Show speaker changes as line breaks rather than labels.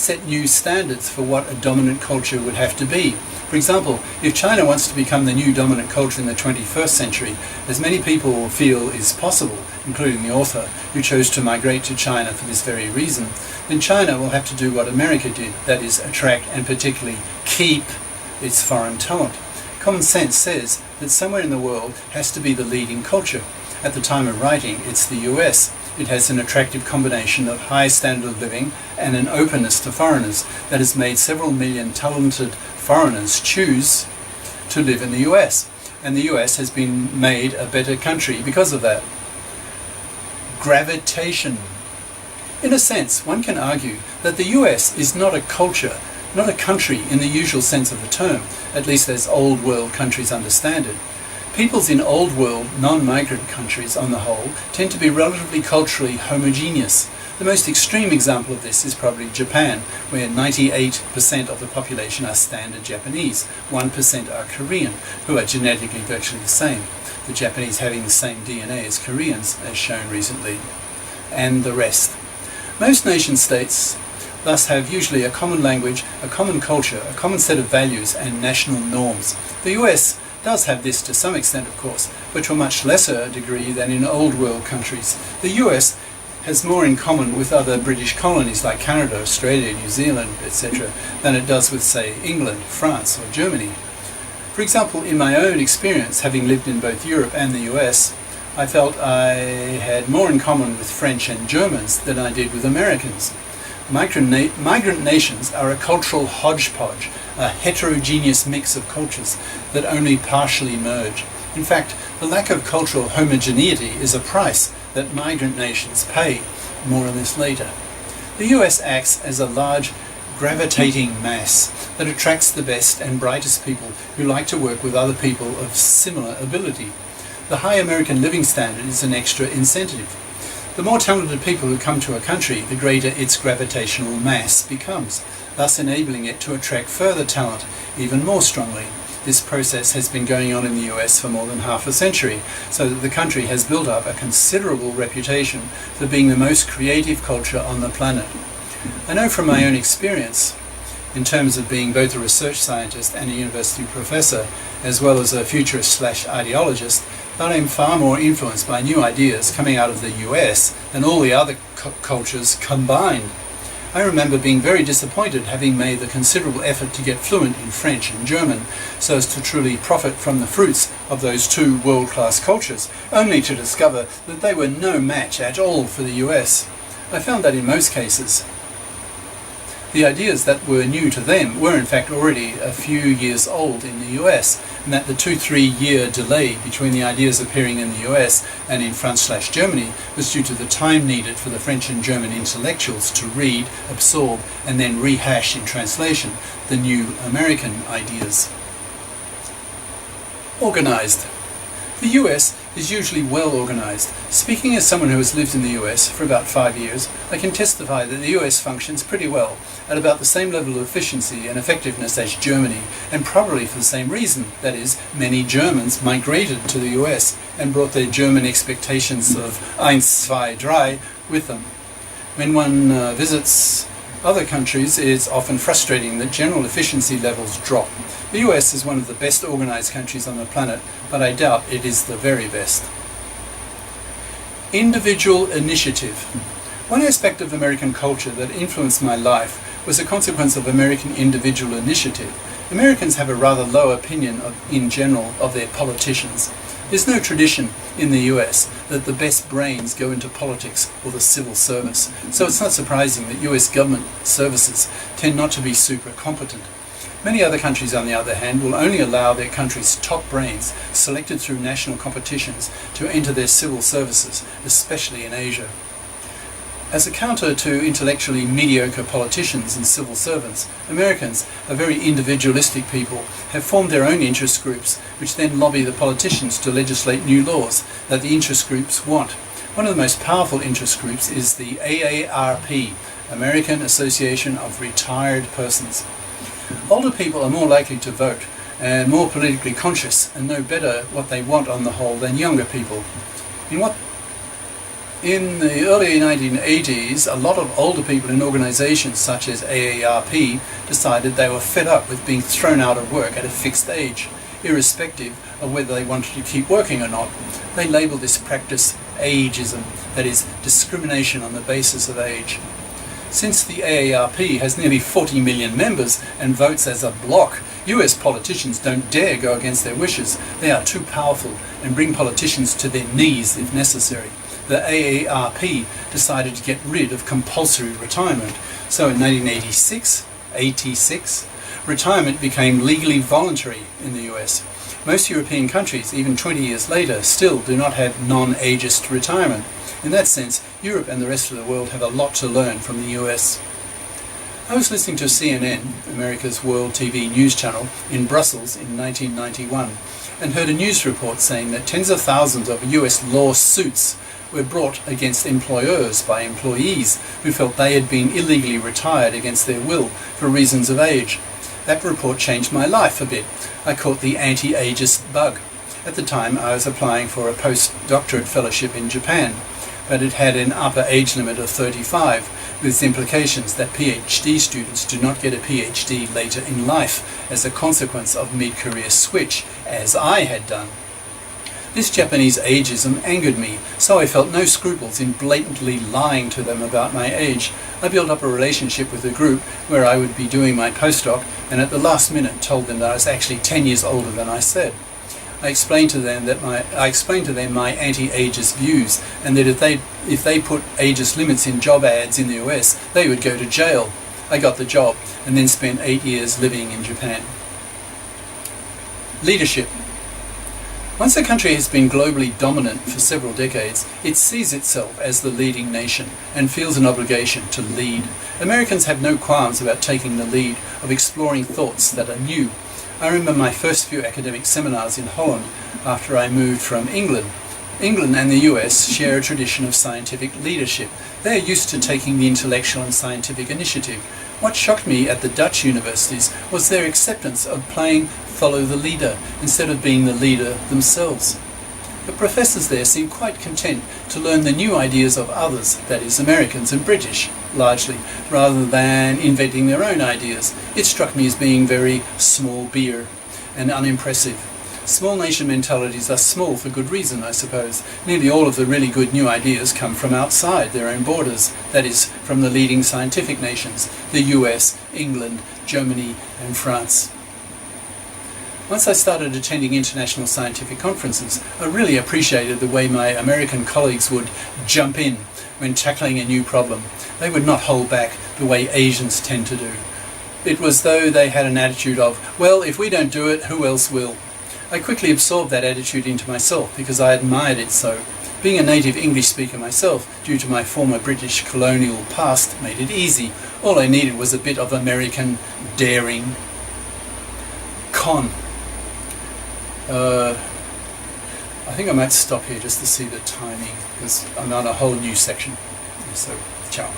set new standards for what a dominant culture would have to be. For example, if China wants to become the new dominant culture in the 21st century, as many people feel is possible, including the author, who chose to migrate to China for this very reason, then China will have to do what America did, that is, attract and particularly keep its foreign talent. Common sense says that somewhere in the world has to be the leading culture. At the time of writing, it's the US. It has an attractive combination of high standard of living and an openness to foreigners that has made several million talented foreigners choose to live in the US. And the US has been made a better country because of that. Gravitation. In a sense, one can argue that the US is not a culture, not a country in the usual sense of the term, at least as old world countries understand it. Peoples in old world, non-migrant countries on the whole tend to be relatively culturally homogeneous. The most extreme example of this is probably Japan, where 98% of the population are standard Japanese, 1% are Korean, who are genetically virtually the same, the Japanese having the same DNA as Koreans, as shown recently, and the rest. Most nation-states thus have usually a common language, a common culture, a common set of values and national norms. The US does have this to some extent, of course, but to a much lesser degree than in old world countries. The US has more in common with other British colonies like Canada, Australia, New Zealand, etc., than it does with, say, England, France or Germany. For example, in my own experience, having lived in both Europe and the US, I felt I had more in common with French and Germans than I did with Americans. Migrant nations are a cultural hodgepodge, a heterogeneous mix of cultures that only partially merge. In fact, the lack of cultural homogeneity is a price that migrant nations pay. More on this later. The US acts as a large gravitating mass that attracts the best and brightest people who like to work with other people of similar ability. The high American living standard is an extra incentive. The more talented people who come to a country, the greater its gravitational mass becomes, thus enabling it to attract further talent even more strongly. This process has been going on in the US for more than half a century, so that the country has built up a considerable reputation for being the most creative culture on the planet. I know from my own experience, in terms of being both a research scientist and a university professor, as well as a futurist/ideologist, that I'm far more influenced by new ideas coming out of the US than all the other cultures combined. I remember being very disappointed, having made the considerable effort to get fluent in French and German so as to truly profit from the fruits of those two world-class cultures, only to discover that they were no match at all for the US. I found that in most cases, the ideas that were new to them were in fact already a few years old in the US, and that the 2-3 year delay between the ideas appearing in the US and in France/Germany was due to the time needed for the French and German intellectuals to read, absorb, and then rehash in translation the new American ideas. Organized. The US is usually well organized. Speaking as someone who has lived in the US for about 5 years, I can testify that the US functions pretty well, at about the same level of efficiency and effectiveness as Germany, and probably for the same reason, that is, many Germans migrated to the US and brought their German expectations of 1, 2, 3 with them. When one visits other countries, it's often frustrating that general efficiency levels drop. The US is one of the best organized countries on the planet, but I doubt it is the very best. Individual initiative. One aspect of American culture that influenced my life was a consequence of American individual initiative. Americans have a rather low opinion in general of their politicians. There's no tradition in the US that the best brains go into politics or the civil service, so it's not surprising that US government services tend not to be super competent. Many other countries, on the other hand, will only allow their country's top brains, selected through national competitions, to enter their civil services, especially in Asia. As a counter to intellectually mediocre politicians and civil servants, Americans, a very individualistic people, have formed their own interest groups, which then lobby the politicians to legislate new laws that the interest groups want. One of the most powerful interest groups is the AARP, American Association of Retired Persons. Older people are more likely to vote and more politically conscious and know better what they want on the whole than younger people. In what In the early 1980s, a lot of older people in organisations such as AARP decided they were fed up with being thrown out of work at a fixed age, irrespective of whether they wanted to keep working or not. They labelled this practice ageism, that is, discrimination on the basis of age. Since the AARP has nearly 40 million members and votes as a bloc, US politicians don't dare go against their wishes. They are too powerful and bring politicians to their knees if necessary. The AARP decided to get rid of compulsory retirement. So in 1986, retirement became legally voluntary in the US. Most European countries, even 20 years later, still do not have non-ageist retirement. In that sense, Europe and the rest of the world have a lot to learn from the US. I was listening to CNN, America's World TV news channel, in Brussels in 1991, and heard a news report saying that tens of thousands of US lawsuits were brought against employers by employees who felt they had been illegally retired against their will for reasons of age. That report changed my life a bit. I caught the anti-ageist bug. At the time I was applying for a postdoctorate fellowship in Japan, but it had an upper age limit of 35, with implications that PhD students do not get a PhD later in life as a consequence of mid-career switch, as I had done. This Japanese ageism angered me, so I felt no scruples in blatantly lying to them about my age. I built up a relationship with a group where I would be doing my postdoc, and at the last minute told them that I was actually 10 years older than I said. I explained to them my anti-ageist views, and that if they put ageist limits in job ads in the US, they would go to jail. I got the job, and then spent 8 years living in Japan. Leadership. Once a country has been globally dominant for several decades, it sees itself as the leading nation and feels an obligation to lead. Americans have no qualms about taking the lead, of exploring thoughts that are new. I remember my first few academic seminars in Holland after I moved from England. England and the US share a tradition of scientific leadership. They are used to taking the intellectual and scientific initiative. What shocked me at the Dutch universities was their acceptance of playing follow the leader instead of being the leader themselves. The professors there seemed quite content to learn the new ideas of others, that is, Americans and British, largely, rather than inventing their own ideas. It struck me as being very small beer and unimpressive. Small nation mentalities are small for good reason, I suppose. Nearly all of the really good new ideas come from outside their own borders, that is, from the leading scientific nations, the US, England, Germany and France. Once I started attending international scientific conferences, I really appreciated the way my American colleagues would jump in when tackling a new problem. They would not hold back the way Asians tend to do. It was though they had an attitude of, well, if we don't do it, who else will? I quickly absorbed that attitude into myself because I admired it so. Being a native English speaker myself, due to my former British colonial past, made it easy. All I needed was a bit of American daring. I think I might stop here just to see the timing because I'm on a whole new section. So, ciao.